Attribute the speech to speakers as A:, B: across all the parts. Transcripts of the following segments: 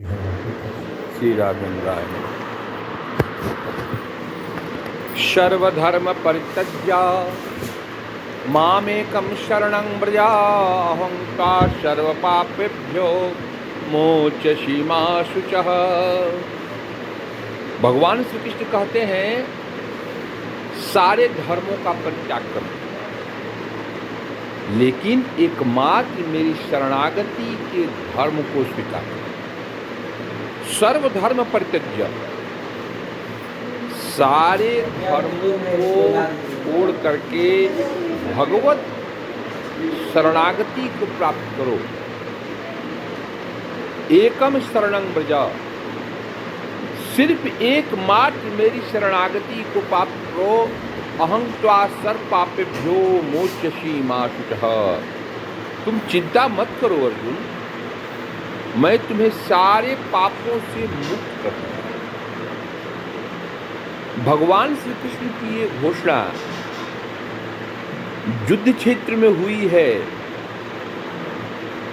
A: श्री राघवेंद्र राय। सर्वधर्म परित्यज्य मामेकं शरणं व्रज अहं त्वा सर्वपापेभ्यो मोचयिष्यामि शुचः। भगवान श्री कृष्ण कहते हैं, सारे धर्मों का परित्याग करो, लेकिन एकमात्र मेरी शरणागति के धर्म को स्वीकार करो। सर्वधर्म परित्यज्य, सारे धर्मों को छोड़ करके भगवत शरणागति को प्राप्त करो। एकम शरणं व्रज, सिर्फ एकमात्र मेरी शरणागति को प्राप्त करो। अहं त्वा सर्व पापेभ्यो मोचयिष्यामि शुचः। तुम चिंता मत करो अर्जुन, मैं तुम्हें सारे पापों से मुक्त कर दूंगा। भगवान श्री कृष्ण की ये घोषणा युद्ध क्षेत्र में हुई है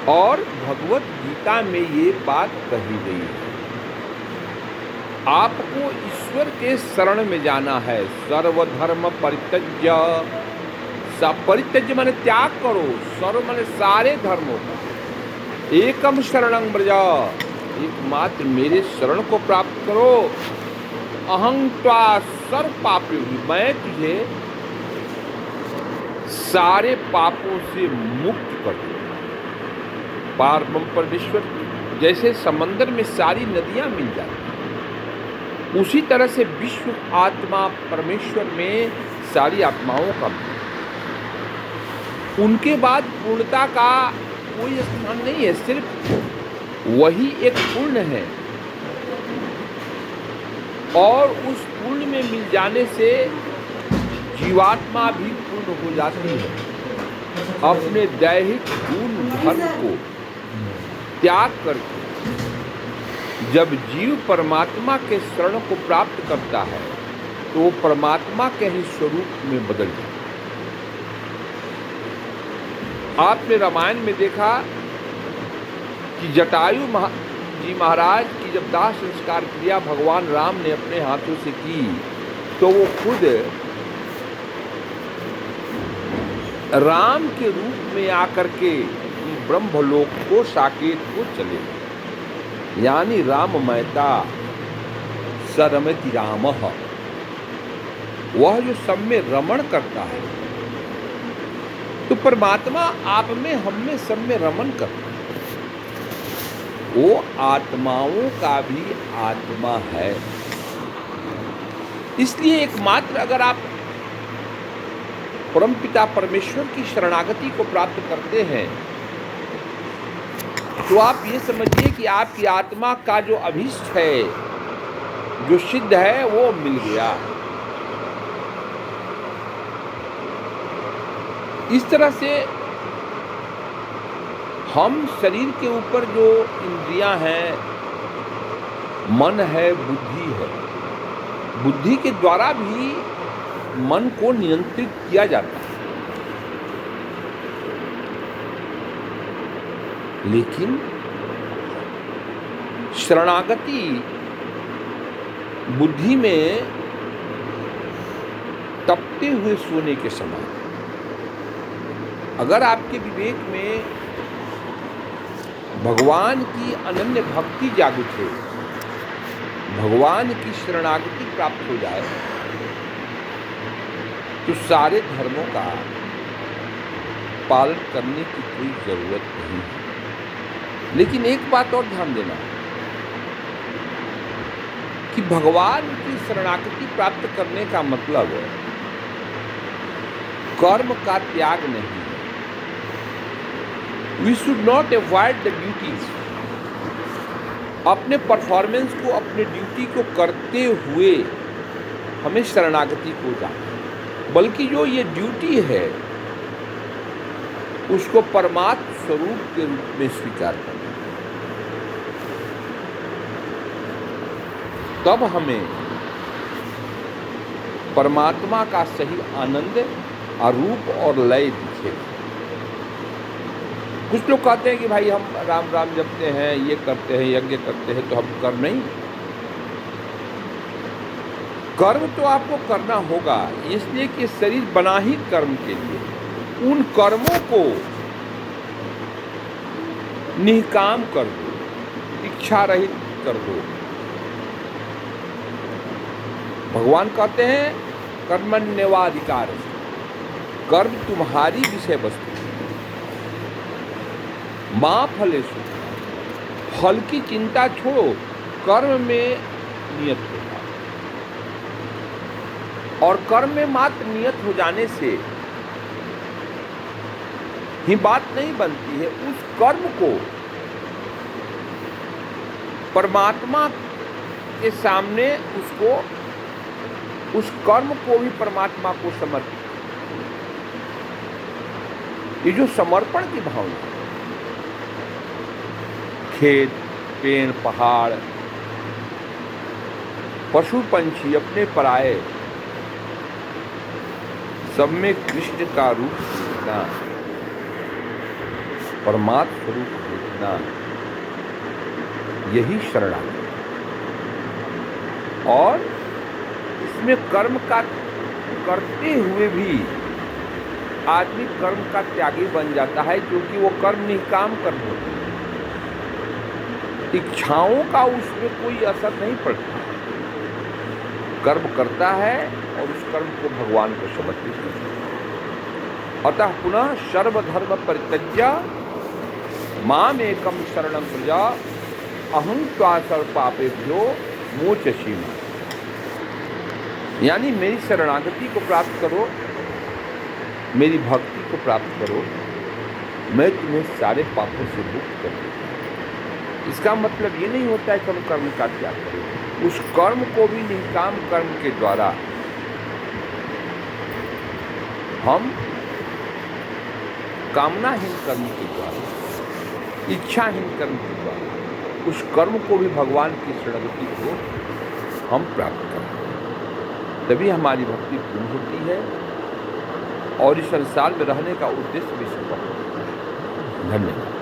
A: और भगवत गीता में ये बात कही गई है। आपको ईश्वर के शरण में जाना है। सर्वधर्म परित्यज्य, परित्यज्य माने त्याग करो, सर्व माने सारे धर्मों का। एकम शरणं व्रज, एकमात्र मेरे शरण को प्राप्त करो। अहं त्वा सर्व पापेभ्यो, मैं तुझे सारे पापों से मुक्त कर दूंगा। पारब्रह्म परमेश्वर जैसे समंदर में सारी नदियां मिल जाती हैं, उसी तरह से विश्व आत्मा परमेश्वर में सारी आत्माओं का मिल। उनके बाद पूर्णता का कोई स्थान नहीं है, सिर्फ वही एक पूर्ण है। और उस पूर्ण में मिल जाने से जीवात्मा भी पूर्ण हो जाती है। अपने दैहिक गुण धर्म को त्याग करके जब जीव परमात्मा के शरण को प्राप्त करता है तो वो परमात्मा के ही स्वरूप में बदल जाता है। आपने रामायण में देखा कि जटायु जी महाराज की जब दाह संस्कार क्रिया भगवान राम ने अपने हाथों से की तो वो खुद राम के रूप में आकर के ब्रह्मलोक को साकेत को चले, यानी राम महता सरमति रामः, वह जो सब में रमण करता है। तो परमात्मा आप में, हम में, सब में रमण करता है। वो आत्माओं का भी आत्मा है। इसलिए एकमात्र अगर आप परमपिता परमेश्वर की शरणागति को प्राप्त करते हैं तो आप ये समझिए कि आपकी आत्मा का जो अभीष्ट है, जो सिद्ध है, वो मिल गया। इस तरह से हम शरीर के ऊपर जो इंद्रियां हैं, मन है, बुद्धि है, बुद्धि के द्वारा भी मन को नियंत्रित किया जाता है। लेकिन शरणागति बुद्धि में तपते हुए सोने के समान। अगर आपके विवेक में भगवान की अनन्य भक्ति जागृत हो, भगवान की शरणागति प्राप्त हो जाए तो सारे धर्मों का पालन करने की कोई जरूरत नहीं है। लेकिन एक बात और ध्यान देना कि भगवान की शरणागति प्राप्त करने का मतलब कर्म का त्याग नहीं है। We should not avoid the duties। अपने परफॉर्मेंस को, अपने ड्यूटी को करते हुए हमें शरणागति को जाना, बल्कि जो ये ड्यूटी है उसको परमात्म स्वरूप के रूप में स्वीकार करना। तब हमें परमात्मा का सही आनंद, अरूप और लय दिखेगा। कुछ लोग कहते हैं कि भाई हम राम राम जपते हैं, ये करते हैं, यज्ञ करते हैं, तो हम कर्म नहीं। कर्म तो आपको करना होगा, इसलिए कि शरीर बना ही कर्म के लिए। उन कर्मों को निष्काम कर दो, इच्छा रहित कर दो। भगवान कहते हैं कर्मण्येवाधिकार, कर्म तुम्हारी विषय वस्तु, मां फलेषु, फल की चिंता छोड़ो, कर्म में नियत होगा। और कर्म में मात्र नियत हो जाने से ही बात नहीं बनती है। उस कर्म को परमात्मा के सामने उस कर्म को भी परमात्मा को समर्पित, ये जो समर्पण की भावना, खेत, पेड़, पहाड़, पशु पंछी, अपने पराये, सब में कृष्ण का रूप देखना, परमात्म स्वरूप देखना, यही शरणागति। और इसमें कर्म का करते हुए भी आदमी कर्म का त्यागी बन जाता है, क्योंकि वो कर्म निष्काम कर्म होते हैं, इच्छाओं का उसमें कोई असर नहीं पड़ता। कर्म करता है और उस कर्म को भगवान को समर्पित करता है। अतः पुनः सर्वधर्म परित्यज्य मामेकं शरणं व्रज, अहं त्वा सर्वपापेभ्यो मोचयिष्यामि। यानी मेरी शरणागति को प्राप्त करो, मेरी भक्ति को प्राप्त करो, मैं तुम्हें सारे पापों से मुक्त कर दूंगा। इसका मतलब ये नहीं होता है कि हम कर्म का त्याग करें, उस कर्म को भी निष्काम कर्म के द्वारा हम कामनाहीन कर्म के द्वारा, इच्छाहीन कर्म के द्वारा उस कर्म को भी भगवान की शरणागति को हम प्राप्त करते हैं। तभी हमारी भक्ति पूर्ण होती है और इस संसार में रहने का उद्देश्य भी सफल होता है। धन्यवाद।